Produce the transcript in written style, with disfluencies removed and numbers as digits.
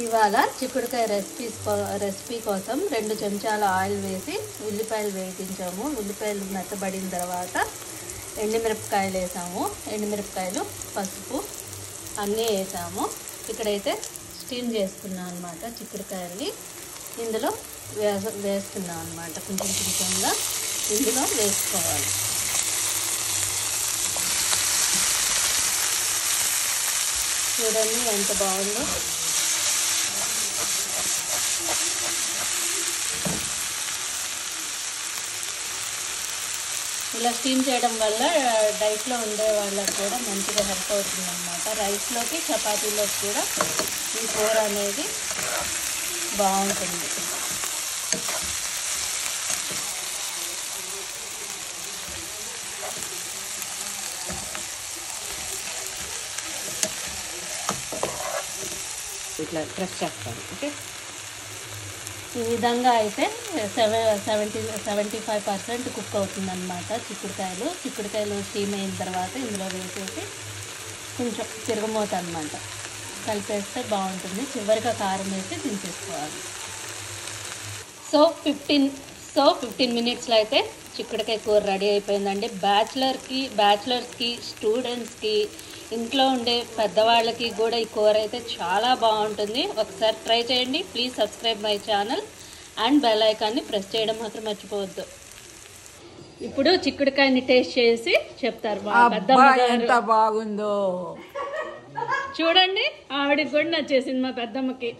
ఇవాళ చిక్కుడుకాయ రెసిపీ కోసం 2 చెంచాల ఆయిల్ వేసి ఉల్లిపాయలు వేయించాము. ఉల్లిపాయలు మెత్తబడిన తర్వాత ఎండుమిరపకాయలు వేసాము. ఎండుమిరపకాయలు, పసుపు అన్నీ వేసాము. ఇక్కడైతే స్టీమ్ చేసుకున్నాం అన్నమాట. చిక్కుడుకాయల్ని ఇందులో వేస్తున్నాం అన్నమాట. కొంచెం కొంచెంగా ఇందులో వేసుకోవాలి. చూడండి ఎంత బాగుందో. ఇలా స్టీమ్ చేయడం వల్ల డైట్లో ఉండే వాళ్ళకి కూడా మంచిగా హెల్ప్ అవుతుంది అన్నమాట. రైస్లోకి, చపాతీలోకి కూడా ఈ కూర అనేది బాగుంటుంది. ఇట్లా ప్రెస్ చేస్తాను. ఓకే, ఈ విధంగా అయితే 75% కుక్ అవుతుందన్నమాట. చిక్కుడుకాయలు స్టీమ్ అయిన తర్వాత ఇందులో వేసేసి కొంచెం తిరగమూత అన్నమాట కలిపేస్తే బాగుంటుంది. చివరిగా కారం వేసి దించేసుకోవాలి. సో 15 మినిట్స్లో అయితే చిక్కుడుకాయ కూర రెడీ అయిపోయిందండి. బ్యాచిలర్స్కి, స్టూడెంట్స్కి, ఇంట్లో ఉండే పెద్దవాళ్ళకి కూడా ఈ కూర అయితే చాలా బాగుంటుంది. ఒకసారి ట్రై చేయండి. Please subscribe my channel and bell ఐకాన్ని ప్రెస్ చేయడం మాత్రం మర్చిపోవద్దు. ఇప్పుడు చిక్కుడుకాయని టేస్ట్ చేసి చెప్తారు. ఎంత బాగుందో చూడండి, ఆవిడకి కూడా నచ్చేసింది మా పెద్దమ్మకి.